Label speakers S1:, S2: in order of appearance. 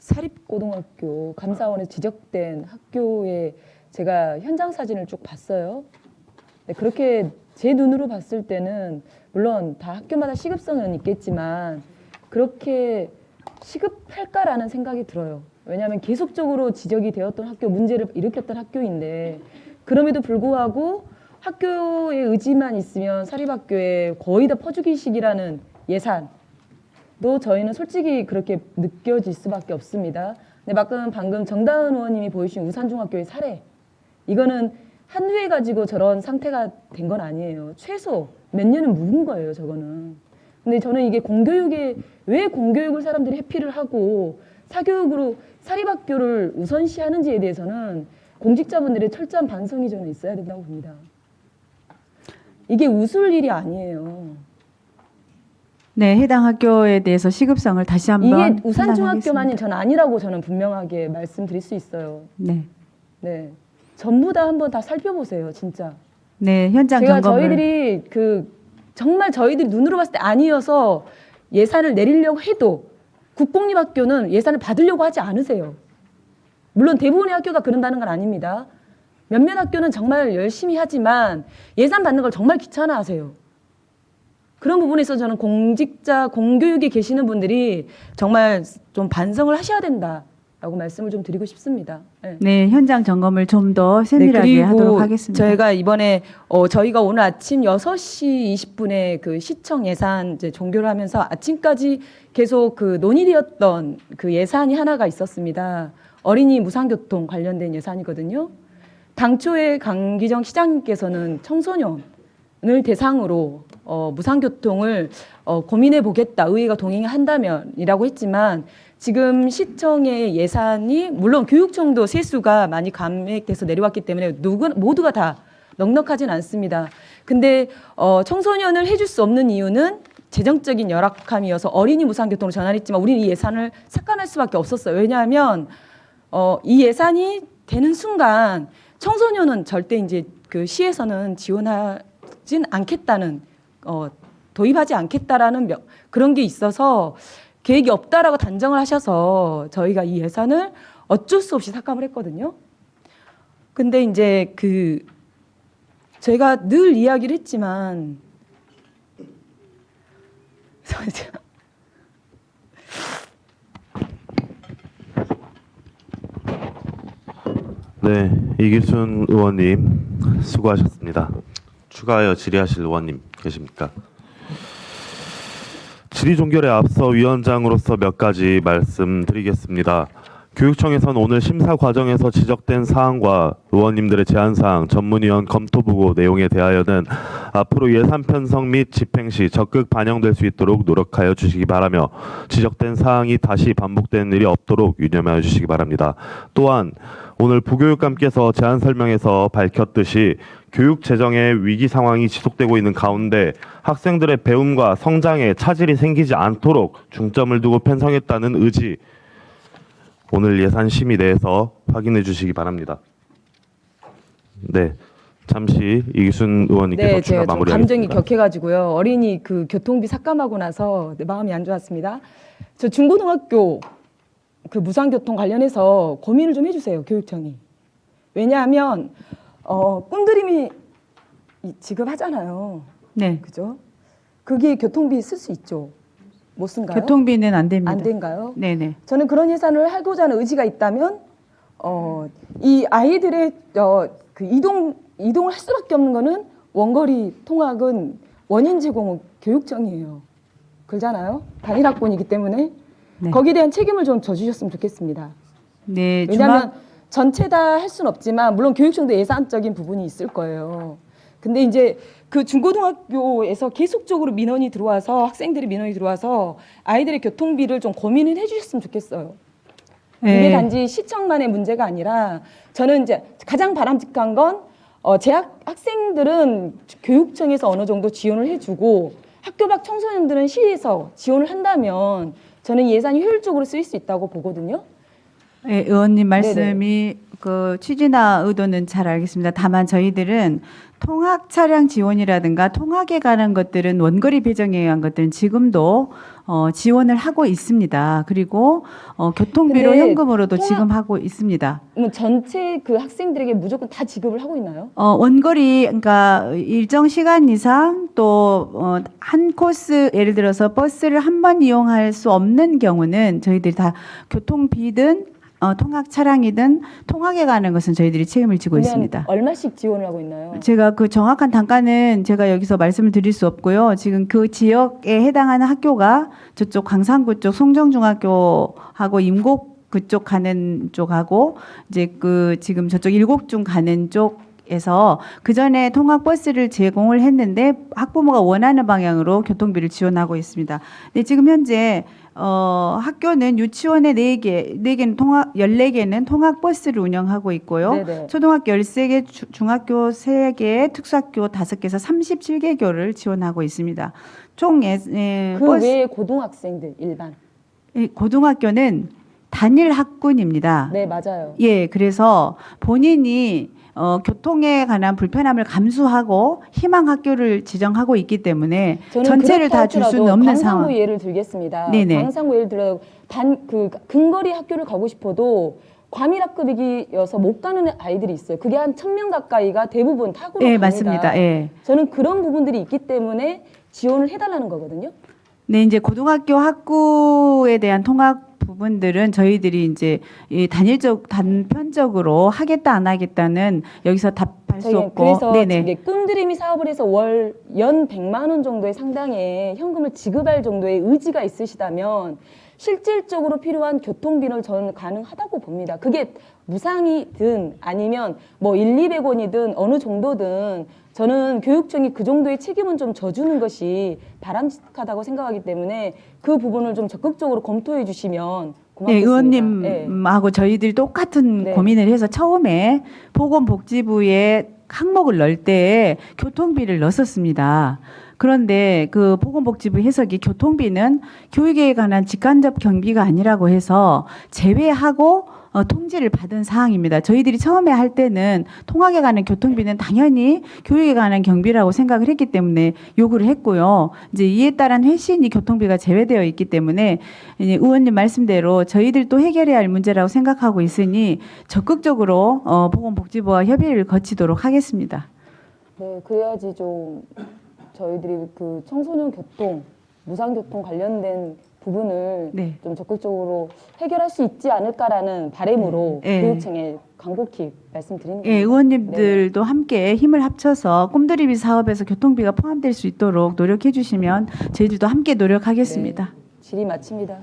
S1: 사립고등학교 감사원에서 지적된 학교에 제가 현장 사진을 쭉 봤어요. 네, 그렇게 제 눈으로 봤을 때는 물론 다 학교마다 시급성은 있겠지만 그렇게 시급할까라는 생각이 들어요. 왜냐하면 계속적으로 지적이 되었던 학교, 문제를 일으켰던 학교인데 그럼에도 불구하고 학교의 의지만 있으면 사립학교에 거의 다 퍼주기식이라는 예산도 저희는 솔직히 그렇게 느껴질 수밖에 없습니다. 근데 방금 정다은 의원님이 보여주신 우산중학교의 사례, 이거는 한 회 가지고 저런 상태가 된 건 아니에요. 최소 몇 년은 묵은 거예요, 저거는. 근데 저는 이게 공교육에 왜 공교육을 사람들이 회피를 하고 사교육으로 사립학교를 우선시하는지에 대해서는 공직자분들의 철저한 반성이 저는 있어야 된다고 봅니다. 이게 웃을 일이 아니에요.
S2: 네, 해당 학교에 대해서 시급성을 다시 한번
S1: 이게 우산중학교만이 저는 아니라고 저는 분명하게 말씀드릴 수 있어요.
S2: 네.
S1: 네, 전부 다 한번 다 살펴보세요, 진짜.
S2: 네, 현장
S1: 제가
S2: 점검을.
S1: 저희들이 정말 저희들이 눈으로 봤을 때 아니어서 예산을 내리려고 해도 국공립학교는 예산을 받으려고 하지 않으세요. 물론 대부분의 학교가 그런다는 건 아닙니다. 몇몇 학교는 정말 열심히 하지만 예산 받는 걸 정말 귀찮아하세요. 그런 부분에 있어서 저는 공직자, 공교육에 계시는 분들이 정말 좀 반성을 하셔야 된다라고 말씀을 좀 드리고 싶습니다. 네.
S2: 네, 현장 점검을 좀 더 세밀하게
S1: 그리고
S2: 하도록 하겠습니다.
S1: 저희가 이번에 저희가 오늘 아침 6시 20분에 그 시청 예산 이제 종결을 하면서 아침까지 계속 논의되었던 그 예산이 하나가 있었습니다. 어린이 무상교통 관련된 예산이거든요. 당초에 강기정 시장님께서는 청소년을 대상으로 무상교통을 고민해 보겠다, 의회가 동의한다면이라고 했지만 지금 시청의 예산이 물론 교육청도 세수가 많이 감액돼서 내려왔기 때문에 모두가 다 넉넉하진 않습니다. 근데 청소년을 해줄 수 없는 이유는 재정적인 열악함이어서 어린이 무상교통으로 전환했지만 우리는 이 예산을 삭감할 수밖에 없었어요. 왜냐하면 이 예산이 되는 순간 청소년은 절대 이제 그 시에서는 지원하진 않겠다는 도입하지 않겠다라는 그런 게 있어서 계획이 없다라고 단정을 하셔서 저희가 이 예산을 어쩔 수 없이 삭감을 했거든요. 근데 이제 저희가 늘 이야기를 했지만
S3: 네, 이기순 의원님 수고하셨습니다. 추가하여 질의하실 의원님 계십니까? 질의 종결에 앞서 위원장으로서 몇 가지 말씀드리겠습니다. 교육청에선 오늘 심사 과정에서 지적된 사항과 의원님들의 제안사항, 전문위원 검토보고 내용에 대하여는 앞으로 예산 편성 및 집행 시 적극 반영될 수 있도록 노력하여 주시기 바라며 지적된 사항이 다시 반복되는 일이 없도록 유념하여 주시기 바랍니다. 또한 오늘 부교육감께서 제안 설명에서 밝혔듯이 교육 재정의 위기 상황이 지속되고 있는 가운데 학생들의 배움과 성장에 차질이 생기지 않도록 중점을 두고 편성했다는 의지, 오늘 예산 심의 내에서 확인해 주시기 바랍니다. 네, 잠시 이기순 의원님께서 추가 마무리하겠습니다.
S1: 감정이 격해가지고요. 어린이 교통비 삭감하고 나서 마음이 안 좋았습니다. 저 중고등학교 무상교통 관련해서 고민을 좀 해주세요, 교육청이. 왜냐하면 꿈드림이 지급하잖아요.
S2: 네.
S1: 그죠? 그게 교통비 쓸 수 있죠. 못 쓴가요?
S2: 교통비는 안 됩니다.
S1: 안 된가요?
S2: 네네.
S1: 저는 그런 예산을 하고자 하는 의지가 있다면 이 아이들의 이동을 할 수밖에 없는 거는 원거리 통학은 원인 제공은 교육청이에요. 그러잖아요. 단일학번이기 때문에
S2: 네.
S1: 거기에 대한 책임을 좀 져주셨으면 좋겠습니다.
S2: 네,
S1: 왜냐하면 전체 다 할 수는 없지만 물론 교육청도 예산적인 부분이 있을 거예요. 근데 이제 그 중고등학교에서 계속적으로 민원이 들어와서 학생들이 민원이 들어와서 아이들의 교통비를 좀 고민을 해주셨으면 좋겠어요.
S2: 네.
S1: 이게 단지 시청만의 문제가 아니라 저는 이제 가장 바람직한 건 학생들은 교육청에서 어느 정도 지원을 해주고 학교 밖 청소년들은 시에서 지원을 한다면 저는 예산이 효율적으로 쓰일 수 있다고 보거든요.
S2: 예, 의원님 말씀이 그 취지나 의도는 잘 알겠습니다. 다만 저희들은 통학 차량 지원이라든가 통학에 관한 것들은 원거리 배정에 의한 것들은 지금도 지원을 하고 있습니다. 그리고 교통비로
S1: 근데
S2: 현금으로도
S1: 통학-
S2: 지금 하고 있습니다.
S1: 뭐 전체 그 학생들에게 무조건 다 지급을 하고 있나요?
S2: 원거리 그러니까 일정 시간 이상 또 한 코스 예를 들어서 버스를 한 번 이용할 수 없는 경우는 저희들이 다 교통비든 통학 차량이든 통학에 가는 것은 저희들이 책임을 지고
S1: 그러면
S2: 있습니다.
S1: 얼마씩 지원을 하고 있나요?
S2: 제가 그 정확한 단가는 제가 여기서 말씀을 드릴 수 없고요. 지금 그 지역에 해당하는 학교가 저쪽 광산구 쪽 송정중학교하고 임곡 그쪽 가는 쪽하고 이제 그 지금 저쪽 일곡중 가는 쪽에서 그 전에 통학 버스를 제공을 했는데 학부모가 원하는 방향으로 교통비를 지원하고 있습니다. 근데 지금 현재 학교는 유치원에 4개는 통학 14개는 통학 버스를 운영하고 있고요.
S1: 네네.
S2: 초등학교 13개, 중학교 3개, 특수학교 5개에서 37개교를 지원하고 있습니다. 총
S1: 그
S2: 버스
S1: 외에 고등학생들 일반.
S2: 고등학교는 단일 학군입니다.
S1: 네, 맞아요.
S2: 예, 그래서 본인이 교통에 관한 불편함을 감수하고 희망 학교를 지정하고 있기 때문에
S1: 저는
S2: 전체를
S1: 그렇다
S2: 다 줄 수는
S1: 할지라도
S2: 없는
S1: 광산구
S2: 상황.
S1: 예를 들겠습니다.
S2: 네네.
S1: 광산구 예를 들어 그 근거리 학교를 가고 싶어도 과밀학급이어서 못 가는 아이들이 있어요. 그게 한 1,000명 가까이가 대부분 타고로
S2: 예,
S1: 갑니다.
S2: 맞습니다. 예.
S1: 저는 그런 부분들이 있기 때문에 지원을 해달라는 거거든요.
S2: 네, 이제 고등학교 학구에 대한 통학 부분들은 저희들이 이제 이 단편적으로 하겠다 안 하겠다는 여기서 답할 수 없고,
S1: 그래서
S2: 네네.
S1: 이게 꿈드림이 사업을 해서 연 100만 원 정도의 상당의 현금을 지급할 정도의 의지가 있으시다면 실질적으로 필요한 교통비는 저는 가능하다고 봅니다. 그게 무상이든 아니면 뭐 200원이든 어느 정도든 저는 교육청이 그 정도의 책임은 좀 져주는 것이 바람직하다고 생각하기 때문에 그 부분을 좀 적극적으로 검토해 주시면
S2: 네,
S1: 고맙겠습니다.
S2: 의원님하고 저희들이 똑같은
S1: 네.
S2: 고민을 해서 처음에 보건복지부에 항목을 넣을 때 교통비를 넣었습니다. 그런데 그 보건복지부 해석이 교통비는 교육에 관한 직간접 경비가 아니라고 해서 제외하고 통지를 받은 사항입니다. 저희들이 처음에 할 때는 통학에 관한 교통비는 당연히 교육에 관한 경비라고 생각을 했기 때문에 요구를 했고요. 이제 이에 따른 회신이 교통비가 제외되어 있기 때문에 이제 의원님 말씀대로 저희들도 해결해야 할 문제라고 생각하고 있으니 적극적으로 보건복지부와 협의를 거치도록 하겠습니다.
S1: 네, 그래야지 좀 저희들이 그 청소년 교통, 무상교통 관련된 부분을
S2: 네.
S1: 좀 적극적으로 해결할 수 있지 않을까라는 바람으로
S2: 네.
S1: 교육청에 간곡히 말씀드리는
S2: 예,
S1: 겁니다.
S2: 의원님들도 함께 힘을 합쳐서 꿈드리비 사업에서 교통비가 포함될 수 있도록 노력해 주시면 저희들도 함께 노력하겠습니다.
S1: 질의 마칩니다.